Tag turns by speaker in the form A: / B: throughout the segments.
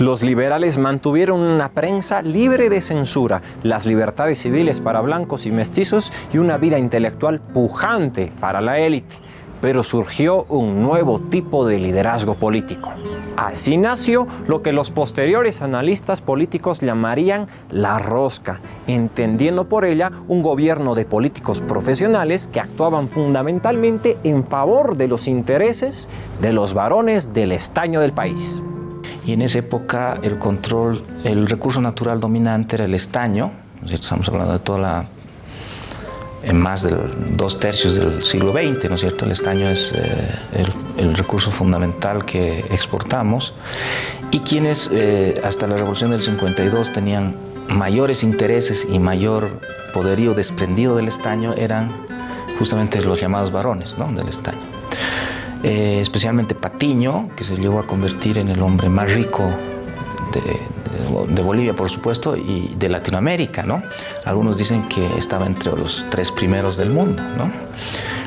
A: Los liberales mantuvieron una prensa libre de censura, las libertades civiles para blancos y mestizos y una vida intelectual pujante para la élite. Pero surgió un nuevo tipo de liderazgo político. Así nació lo que los posteriores analistas políticos llamarían la rosca, entendiendo por ella un gobierno de políticos profesionales que actuaban fundamentalmente en favor de los intereses de los varones del estaño del país.
B: Y en esa época el recurso natural dominante era el estaño, ¿no es cierto? Estamos hablando de toda en más de 2/3 del siglo XX, ¿no es cierto? El estaño es el recurso fundamental que exportamos, y quienes hasta la Revolución del 52 tenían mayores intereses y mayor poderío desprendido del estaño eran justamente los llamados varones, ¿no?, del estaño. Especialmente Patiño, que se llegó a convertir en el hombre más rico de Bolivia, por supuesto, y de Latinoamérica, ¿no? Algunos dicen que estaba entre los 3 primeros del mundo, ¿no?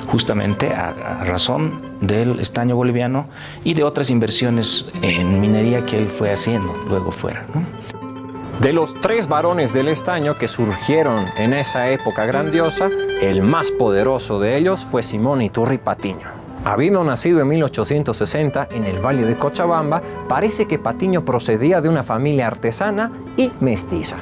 B: Justamente a razón del estaño boliviano y de otras inversiones en minería que él fue haciendo luego fuera, ¿no?
A: De los 3 varones del estaño que surgieron en esa época grandiosa, el más poderoso de ellos fue Simón Iturri Patiño. Habiendo nacido en 1860 en el Valle de Cochabamba, parece que Patiño procedía de una familia artesana y mestiza.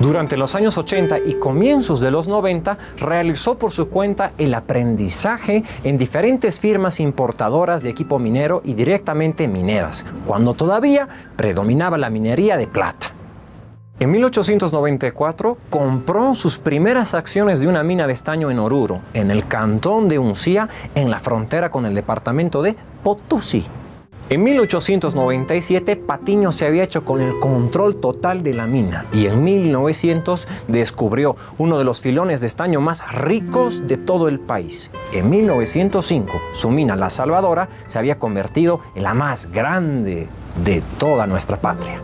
A: Durante los años 80 y comienzos de los 90, realizó por su cuenta el aprendizaje en diferentes firmas importadoras de equipo minero y directamente mineras, cuando todavía predominaba la minería de plata. En 1894 compró sus primeras acciones de una mina de estaño en Oruro, en el cantón de Uncía, en la frontera con el departamento de Potosí. En 1897 Patiño se había hecho con el control total de la mina y en 1900 descubrió uno de los filones de estaño más ricos de todo el país. En 1905 su mina La Salvadora se había convertido en la más grande de toda nuestra patria.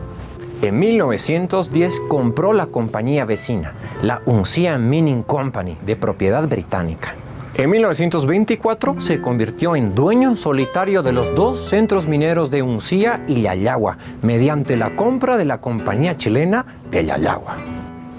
A: En 1910 compró la compañía vecina, la Uncía Mining Company, de propiedad británica. En 1924 se convirtió en dueño solitario de los 2 centros mineros de Uncía y Yayagua, mediante la compra de la compañía chilena de Yayagua.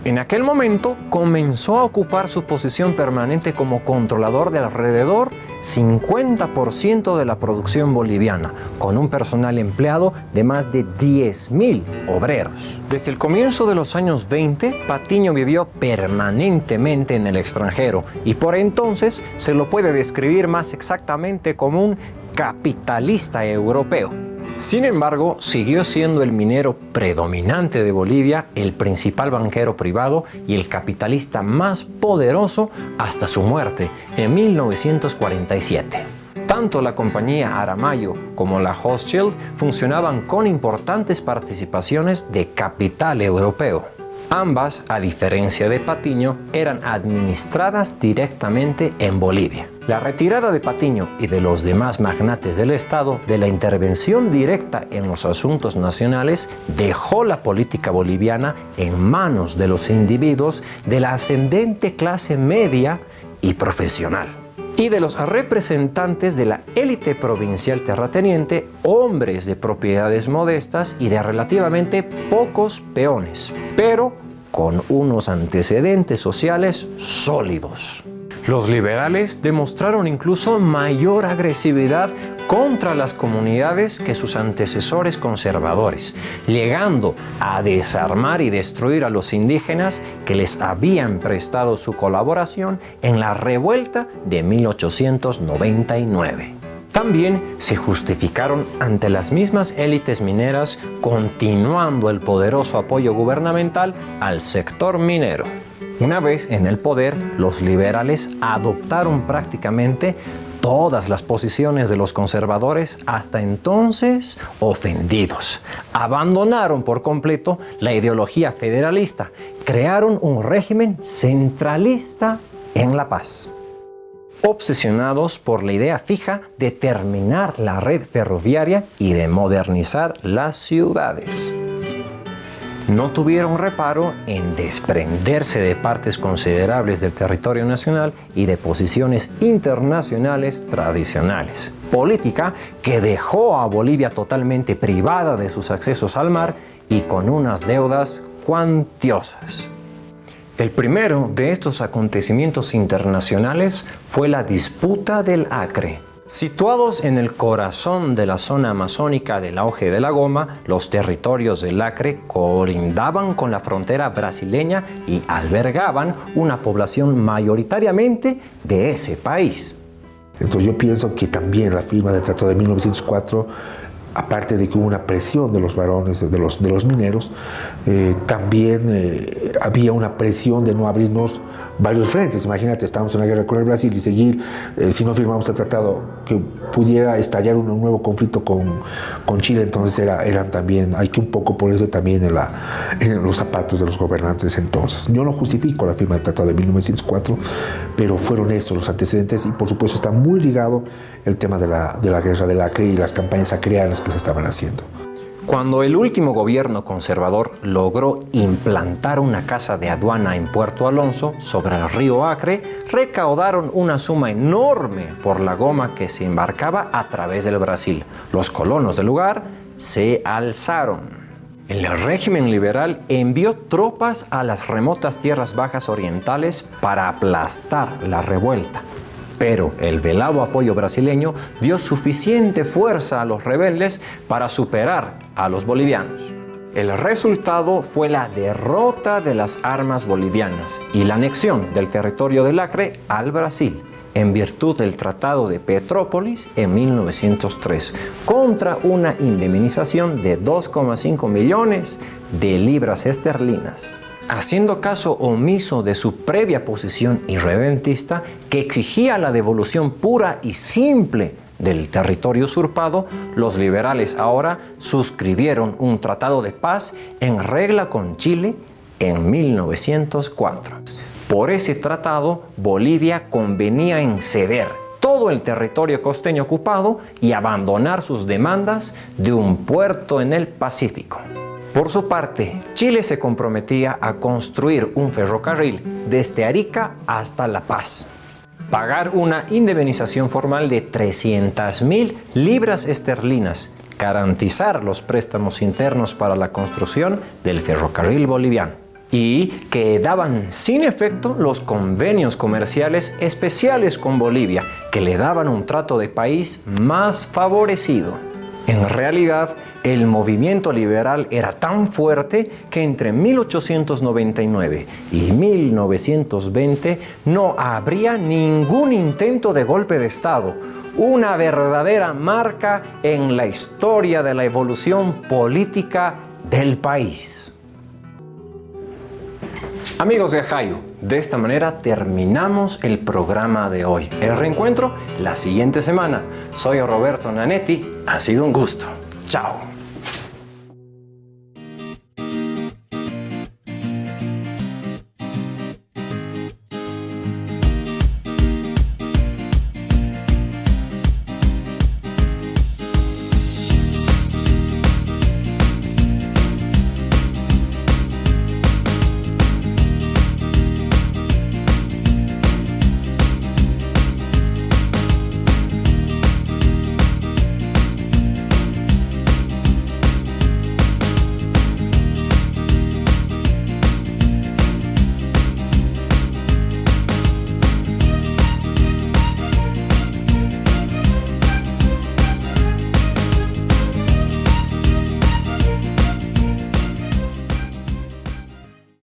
A: En aquel momento comenzó a ocupar su posición permanente como controlador de alrededor 50% de la producción boliviana, con un personal empleado de más de 10.000 obreros. Desde el comienzo de los años 20, Patiño vivió permanentemente en el extranjero y por entonces se lo puede describir más exactamente como un capitalista europeo. Sin embargo, siguió siendo el minero predominante de Bolivia, el principal banquero privado y el capitalista más poderoso hasta su muerte en 1947. Tanto la compañía Aramayo como la Hochschild funcionaban con importantes participaciones de capital europeo. Ambas, a diferencia de Patiño, eran administradas directamente en Bolivia. La retirada de Patiño y de los demás magnates del Estado de la intervención directa en los asuntos nacionales dejó la política boliviana en manos de los individuos de la ascendente clase media y profesional y de los representantes de la élite provincial terrateniente, hombres de propiedades modestas y de relativamente pocos peones, pero con unos antecedentes sociales sólidos. Los liberales demostraron incluso mayor agresividad contra las comunidades que sus antecesores conservadores, llegando a desarmar y destruir a los indígenas que les habían prestado su colaboración en la revuelta de 1899. También se justificaron ante las mismas élites mineras, continuando el poderoso apoyo gubernamental al sector minero. Una vez en el poder, los liberales adoptaron prácticamente todas las posiciones de los conservadores hasta entonces ofendidos. Abandonaron por completo la ideología federalista, crearon un régimen centralista en La Paz. Obsesionados por la idea fija de terminar la red ferroviaria y de modernizar las ciudades. no tuvieron reparo en desprenderse de partes considerables del territorio nacional y de posiciones internacionales tradicionales. Política que dejó a Bolivia totalmente privada de sus accesos al mar y con unas deudas cuantiosas. El primero de estos acontecimientos internacionales fue la disputa del Acre. Situados en el corazón de la zona amazónica del auge de la goma, los territorios del Acre colindaban con la frontera brasileña y albergaban una población mayoritariamente de ese país.
C: Entonces yo pienso que también la firma del Tratado de 1904, aparte de que hubo una presión de los varones, de los mineros, también había una presión de no abrirnos varios frentes. Imagínate, estábamos en una guerra con el Brasil y seguir, si no firmamos el tratado, que pudiera estallar un nuevo conflicto con Chile. Entonces eran también, hay que un poco ponerse también en los zapatos de los gobernantes entonces. Yo no justifico la firma del Tratado de 1904, pero fueron estos los antecedentes y por supuesto está muy ligado el tema de la guerra del Acre y las campañas acreanas que se estaban haciendo.
A: Cuando el último gobierno conservador logró implantar una casa de aduana en Puerto Alonso, sobre el río Acre, recaudaron una suma enorme por la goma que se embarcaba a través del Brasil. Los colonos del lugar se alzaron. El régimen liberal envió tropas a las remotas tierras bajas orientales para aplastar la revuelta. Pero el velado apoyo brasileño dio suficiente fuerza a los rebeldes para superar a los bolivianos. El resultado fue la derrota de las armas bolivianas y la anexión del territorio del Acre al Brasil, en virtud del Tratado de Petrópolis en 1903, contra una indemnización de 2,5 millones de libras esterlinas. Haciendo caso omiso de su previa posición irredentista que exigía la devolución pura y simple del territorio usurpado, los liberales ahora suscribieron un tratado de paz en regla con Chile en 1904. Por ese tratado, Bolivia convenía en ceder todo el territorio costeño ocupado y abandonar sus demandas de un puerto en el Pacífico. Por su parte, Chile se comprometía a construir un ferrocarril desde Arica hasta La Paz, pagar una indemnización formal de 300.000 libras esterlinas, garantizar los préstamos internos para la construcción del ferrocarril boliviano y quedaban sin efecto los convenios comerciales especiales con Bolivia, que le daban un trato de país más favorecido. En realidad, el movimiento liberal era tan fuerte que entre 1899 y 1920 no habría ningún intento de golpe de Estado, una verdadera marca en la historia de la evolución política del país. Amigos de Ajayu, de esta manera terminamos el programa de hoy. El reencuentro la siguiente semana. Soy Roberto Nanetti. Ha sido un gusto. Chao.